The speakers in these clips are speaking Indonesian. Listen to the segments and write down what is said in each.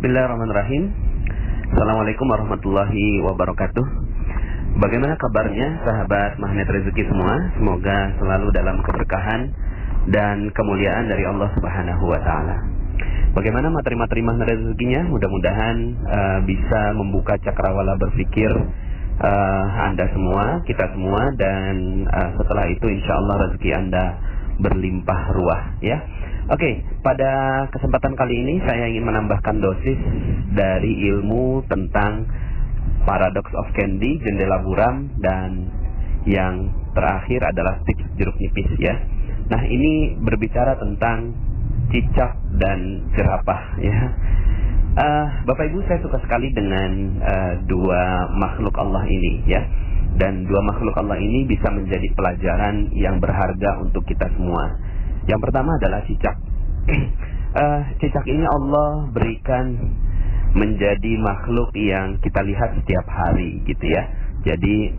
Bismillahirrahmanirrahim. Assalamualaikum warahmatullahi wabarakatuh. Bagaimana kabarnya sahabat magnet rezeki semua? Semoga selalu dalam keberkahan dan kemuliaan dari Allah Subhanahu wa taala. Bagaimana materi-materi magnet rezekinya? Mudah-mudahan bisa membuka cakrawala berpikir Anda semua, kita semua, dan setelah itu insya Allah rezeki Anda berlimpah ruah, ya. Oke, pada kesempatan kali ini saya ingin menambahkan dosis dari ilmu tentang paradox of candy, jendela buram, dan yang terakhir adalah tips jeruk nipis, ya. Nah, ini berbicara tentang cicak dan jerapah, ya. Bapak Ibu, saya suka sekali dengan dua makhluk Allah ini, ya. Dan dua makhluk Allah ini bisa menjadi pelajaran yang berharga untuk kita semua. Yang pertama adalah cicak. Cicak ini Allah berikan menjadi makhluk yang kita lihat setiap hari, gitu ya. Jadi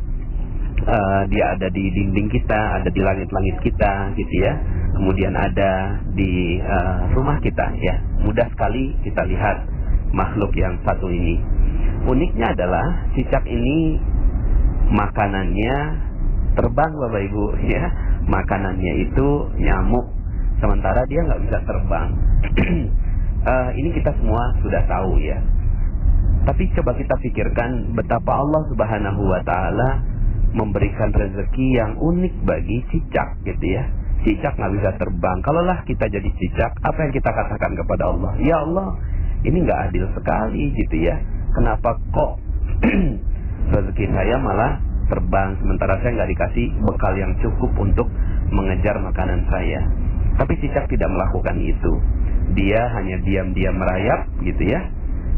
dia ada di dinding kita, ada di langit-langit kita, gitu ya. Kemudian ada di rumah kita, ya. Mudah sekali kita lihat makhluk yang satu ini. Uniknya adalah cicak ini makanannya terbang, Bapak Ibu, ya. Makanannya itu nyamuk, sementara dia nggak bisa terbang. Ini kita semua sudah tahu, ya. Tapi coba kita pikirkan betapa Allah Subhanahu wa taala memberikan rezeki yang unik bagi cicak, gitu ya. Cicak nggak bisa terbang. Kalaulah kita jadi cicak, apa yang kita katakan kepada Allah? Ya Allah, ini nggak adil sekali, gitu ya. Kenapa kok rezeki saya malah terbang, sementara saya nggak dikasih bekal yang cukup untuk mengejar makanan saya. Tapi cicak tidak melakukan itu. Dia hanya diam-diam merayap, gitu ya.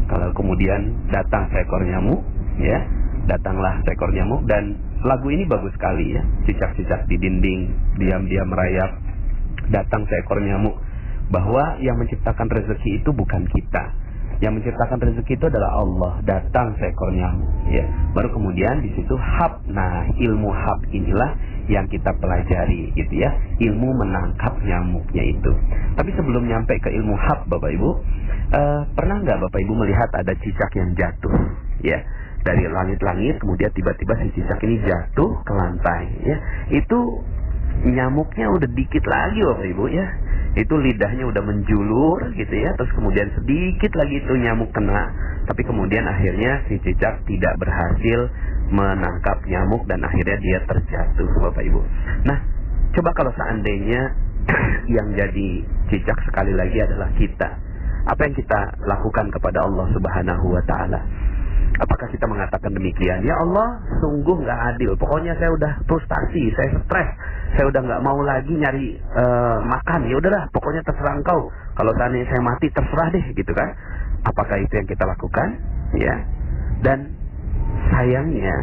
Kalau kemudian datang seekor nyamuk, ya, datanglah seekor nyamuk, dan lagu ini bagus sekali, ya. Cicak-cicak di dinding diam-diam merayap, datang seekor nyamuk. Bahwa yang menciptakan rezeki itu bukan kita. Yang menciptakan rezeki itu adalah Allah. Datang seekor nyamuk, ya. Baru kemudian di situ hab. Nah, ilmu hab inilah yang kita pelajari, gitu ya. Ilmu menangkap nyamuknya itu. Tapi sebelum nyampe ke ilmu hab, Bapak Ibu, pernah nggak Bapak Ibu melihat ada cicak yang jatuh, ya, dari langit-langit, kemudian tiba-tiba si cicak ini jatuh ke lantai, ya. Itu nyamuknya udah dikit lagi, Bapak Ibu, ya. Itu lidahnya udah menjulur, gitu ya. Terus kemudian sedikit lagi itu nyamuk kena. Tapi kemudian akhirnya si cicak tidak berhasil menangkap nyamuk dan akhirnya dia terjatuh, Bapak Ibu. Nah, coba kalau seandainya yang jadi cicak sekali lagi adalah kita, apa yang kita lakukan kepada Allah Subhanahu wa taala? Apakah kita mengatakan demikian? Ya Allah, sungguh nggak adil. Pokoknya saya udah frustasi, saya stres, saya udah nggak mau lagi nyari makan. Ya udahlah, pokoknya terserah engkau. Kalau seandainya saya mati, terserah deh, gitu kan? Apakah itu yang kita lakukan? Ya. Dan sayangnya,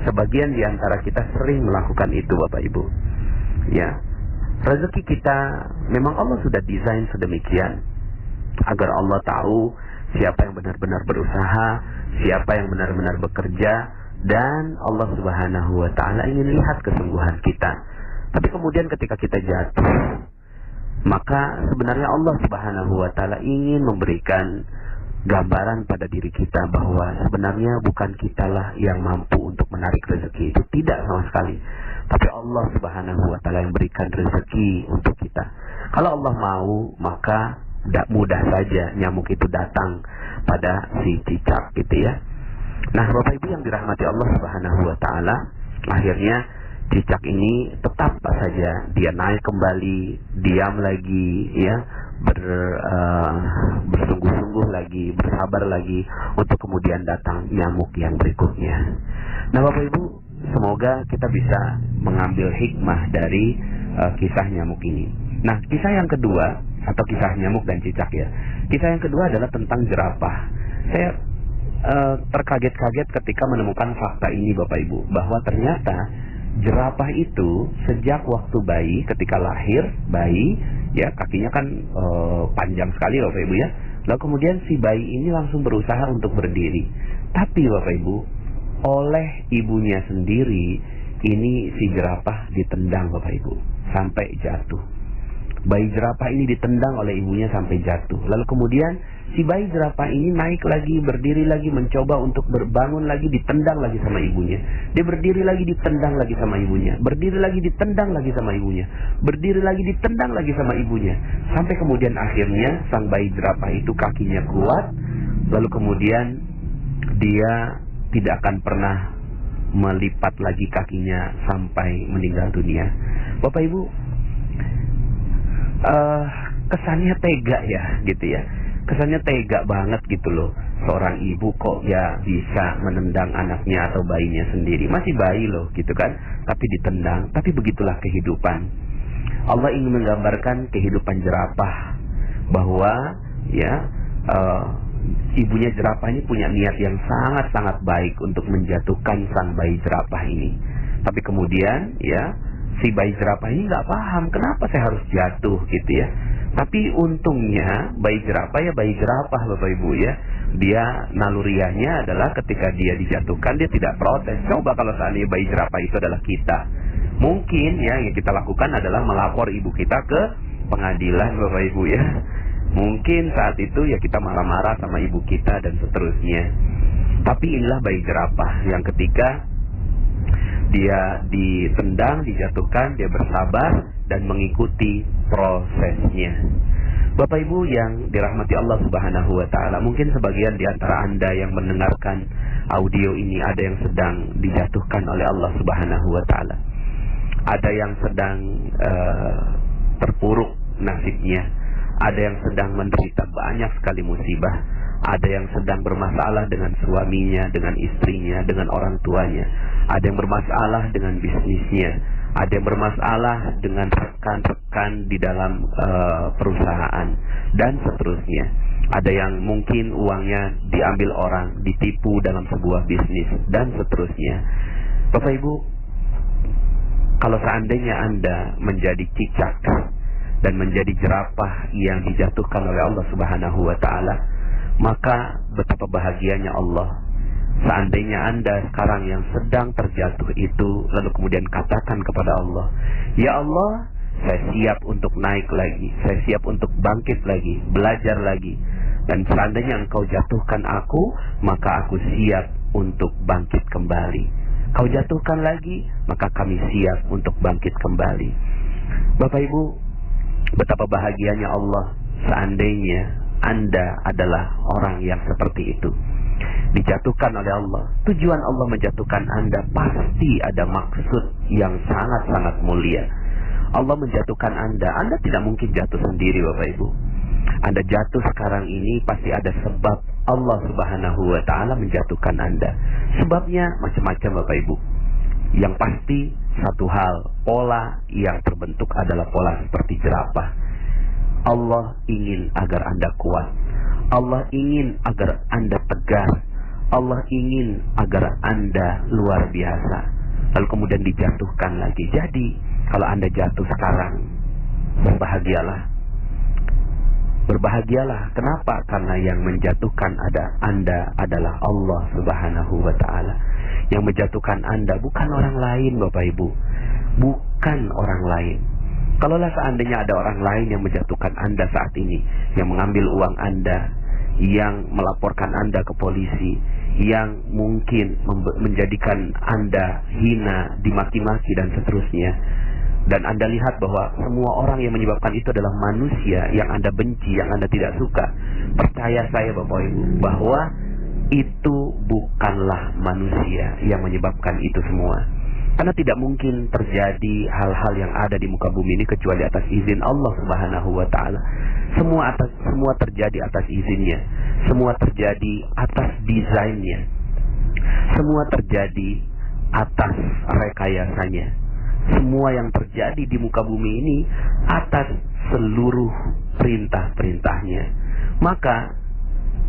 sebagian di antara kita sering melakukan itu, Bapak Ibu. Ya. Rezeki kita memang Allah sudah desain sedemikian agar Allah tahu siapa yang benar-benar berusaha, siapa yang benar-benar bekerja, dan Allah Subhanahu wa taala ingin lihat kesungguhan kita. Tapi kemudian ketika kita jatuh, maka sebenarnya Allah Subhanahu wa taala ingin memberikan gambaran pada diri kita bahwa sebenarnya bukan kitalah yang mampu untuk menarik rezeki itu, tidak sama sekali. Tapi Allah Subhanahu wa taala yang berikan rezeki untuk kita. Kalau Allah mau, maka tidak mudah saja nyamuk itu datang pada si cicak, gitu ya. Nah, Bapak Ibu yang dirahmati Allah Subhanahu wa taala, akhirnya cicak ini tetap saja dia naik kembali, diam lagi, ya, bersungguh-sungguh lagi, bersabar lagi untuk kemudian datang nyamuk yang berikutnya. Nah, Bapak Ibu, semoga kita bisa mengambil hikmah dari kisah nyamuk ini. Nah, kisah yang kedua, atau kisah nyamuk dan cicak, ya. Kisah yang kedua adalah tentang jerapah. Saya terkaget-kaget ketika menemukan fakta ini, Bapak Ibu, bahwa ternyata jerapah itu sejak waktu bayi, ketika lahir bayi, ya, kakinya kan panjang sekali, Bapak Ibu, ya. Lalu kemudian si bayi ini langsung berusaha untuk berdiri. Tapi Bapak Ibu, oleh ibunya sendiri, ini si jerapah ditendang, Bapak Ibu, sampai jatuh. Bayi jerapah ini ditendang oleh ibunya sampai jatuh. Lalu kemudian si bayi jerapah ini naik lagi, berdiri lagi, mencoba untuk berbangun lagi, ditendang lagi sama ibunya. Dia berdiri lagi, ditendang lagi sama ibunya. Berdiri lagi, ditendang lagi sama ibunya. Berdiri lagi, ditendang lagi sama ibunya. Sampai kemudian akhirnya sang bayi jerapah itu kakinya kuat. Lalu kemudian dia tidak akan pernah melipat lagi kakinya sampai meninggal dunia. Bapak Ibu, kesannya tega ya, gitu ya. Kesannya tega banget gitu loh. Seorang ibu kok ya bisa menendang anaknya atau bayinya sendiri. Masih bayi loh gitu kan, tapi ditendang. Tapi begitulah kehidupan. Allah ingin menggambarkan kehidupan jerapah, bahwa ya ibunya jerapah ini punya niat yang sangat-sangat baik untuk menjatuhkan sang bayi jerapah ini. Tapi kemudian ya si bayi jerapah ini nggak paham kenapa saya harus jatuh gitu ya. Tapi untungnya bayi jerapah ya bayi jerapah Bapak Ibu ya. Dia naluriahnya adalah ketika dia dijatuhkan dia tidak protes. Coba kalau seandainya bayi jerapah itu adalah kita, mungkin ya yang kita lakukan adalah melapor ibu kita ke pengadilan Bapak Ibu ya. Mungkin saat itu ya kita marah-marah sama ibu kita dan seterusnya. Tapi inilah bayi jerapah yang ketika dia ditendang, dijatuhkan, dia bersabar dan mengikuti prosesnya. Bapak Ibu yang dirahmati Allah Subhanahu wa taala, mungkin sebagian di antara Anda yang mendengarkan audio ini ada yang sedang dijatuhkan oleh Allah Subhanahu wa taala. Ada yang sedang terpuruk nasibnya. Ada yang sedang menderita banyak sekali musibah. Ada yang sedang bermasalah dengan suaminya, dengan istrinya, dengan orang tuanya. Ada yang bermasalah dengan bisnisnya. Ada yang bermasalah dengan rekan-rekan di dalam perusahaan dan seterusnya. Ada yang mungkin uangnya diambil orang, ditipu dalam sebuah bisnis dan seterusnya. Bapak Ibu, kalau seandainya Anda menjadi cicak dan menjadi jerapah yang dijatuhkan oleh Allah Subhanahu wa taala, maka betapa bahagianya Allah. Seandainya Anda sekarang yang sedang terjatuh itu, lalu kemudian katakan kepada Allah, ya Allah, saya siap untuk naik lagi, saya siap untuk bangkit lagi, belajar lagi. Dan seandainya Engkau jatuhkan aku, maka aku siap untuk bangkit kembali. Kau jatuhkan lagi, maka kami siap untuk bangkit kembali. Bapak Ibu, betapa bahagianya Allah seandainya Anda adalah orang yang seperti itu, dijatuhkan oleh Allah. Tujuan Allah menjatuhkan Anda pasti ada maksud yang sangat-sangat mulia. Allah menjatuhkan Anda tidak mungkin jatuh sendiri Bapak Ibu. Anda jatuh sekarang ini pasti ada sebab Allah Subhanahu wa taala menjatuhkan Anda. Sebabnya macam-macam Bapak Ibu. Yang pasti satu hal, pola yang terbentuk adalah pola seperti jerapah. Allah ingin agar Anda kuat. Allah ingin agar Anda tegar. Allah ingin agar Anda luar biasa. Lalu kemudian dijatuhkan lagi. Jadi kalau Anda jatuh sekarang, berbahagialah. Berbahagialah. Kenapa? Karena yang menjatuhkan Anda adalah Allah Subhanahu wa taala. Yang menjatuhkan Anda bukan orang lain Bapak Ibu. Bukan orang lain. Kalaulah seandainya ada orang lain yang menjatuhkan Anda saat ini, yang mengambil uang Anda, yang melaporkan Anda ke polisi, yang mungkin menjadikan Anda hina, dimaki-maki dan seterusnya, dan Anda lihat bahwa semua orang yang menyebabkan itu adalah manusia yang Anda benci, yang Anda tidak suka, percaya saya Bapak Ibu, bahwa itu bukanlah manusia yang menyebabkan itu semua. Karena tidak mungkin terjadi hal-hal yang ada di muka bumi ini kecuali atas izin Allah Subhanahu wa taala. Semua terjadi atas izinnya. Semua terjadi atas desainnya. Semua terjadi atas rekayasanya. Semua yang terjadi di muka bumi ini atas seluruh perintah-perintahnya. Maka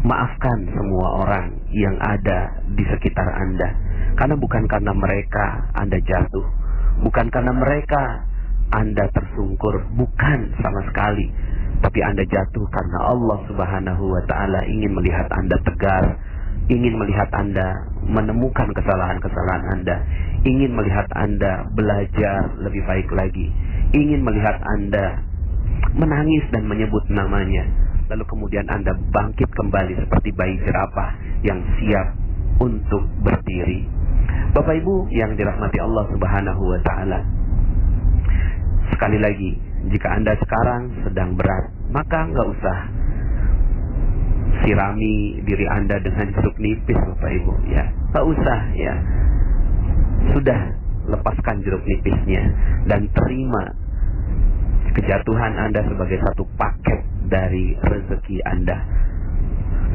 maafkan semua orang yang ada di sekitar Anda. Karena bukan karena mereka Anda jatuh, bukan karena mereka Anda tersungkur, bukan sama sekali. Tapi Anda jatuh karena Allah Subhanahu wa taala ingin melihat Anda tegar, ingin melihat Anda menemukan kesalahan-kesalahan Anda, ingin melihat Anda belajar lebih baik lagi, ingin melihat Anda menangis dan menyebut namanya. lalu kemudian Anda bangkit kembali seperti bayi jerapah yang siap untuk berdiri. Bapak Ibu yang dirahmati Allah Subhanahu wa Ta'ala, sekali lagi, jika Anda sekarang sedang berat, maka nggak usah sirami diri Anda dengan jeruk nipis, Bapak Ibu, ya. Nggak usah, ya. Sudah, lepaskan jeruk nipisnya dan terima kejatuhan Anda sebagai satu paket dari rezeki Anda.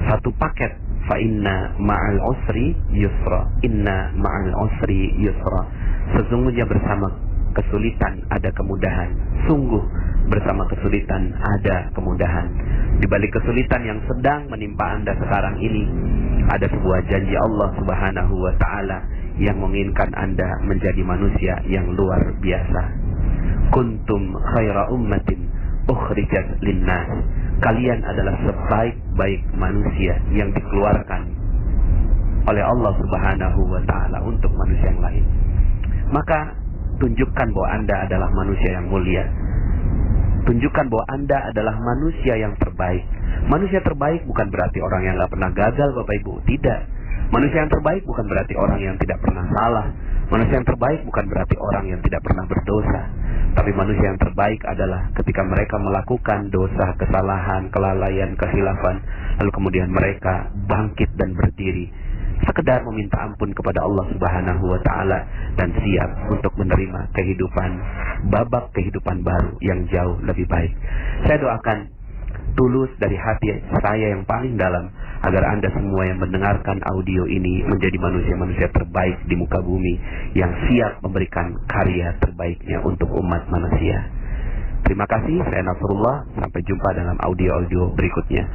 Satu paket. Fa inna ma'al usri yusra. Inna ma'al usri yusra. Sesungguhnya bersama kesulitan ada kemudahan. Sungguh bersama kesulitan ada kemudahan. Di balik kesulitan yang sedang menimpa Anda sekarang ini, ada sebuah janji Allah Subhanahu wa Ta'ala yang menginginkan Anda menjadi manusia yang luar biasa. Kuntum khaira ummatin ukhrijat linnas. Kalian adalah sebaik-baik manusia yang dikeluarkan oleh Allah Subhanahu wa Ta'ala untuk manusia yang lain. Maka tunjukkan bahwa Anda adalah manusia yang mulia. Tunjukkan bahwa Anda adalah manusia yang terbaik. Manusia terbaik bukan berarti orang yang gak pernah gagal, Bapak Ibu. Tidak. Manusia yang terbaik bukan berarti orang yang tidak pernah salah. Manusia yang terbaik bukan berarti orang yang tidak pernah berdosa. Tapi manusia yang terbaik adalah ketika mereka melakukan dosa, kesalahan, kelalaian, kehilafan, lalu kemudian mereka bangkit dan berdiri, sekedar meminta ampun kepada Allah Subhanahu wa Ta'ala dan siap untuk menerima kehidupan, babak kehidupan baru yang jauh lebih baik. Saya doakan tulus dari hati saya yang paling dalam agar Anda semua yang mendengarkan audio ini menjadi manusia-manusia terbaik di muka bumi yang siap memberikan karya terbaiknya untuk umat manusia. Terima kasih, saya Nasrullah. Sampai jumpa dalam audio-audio berikutnya.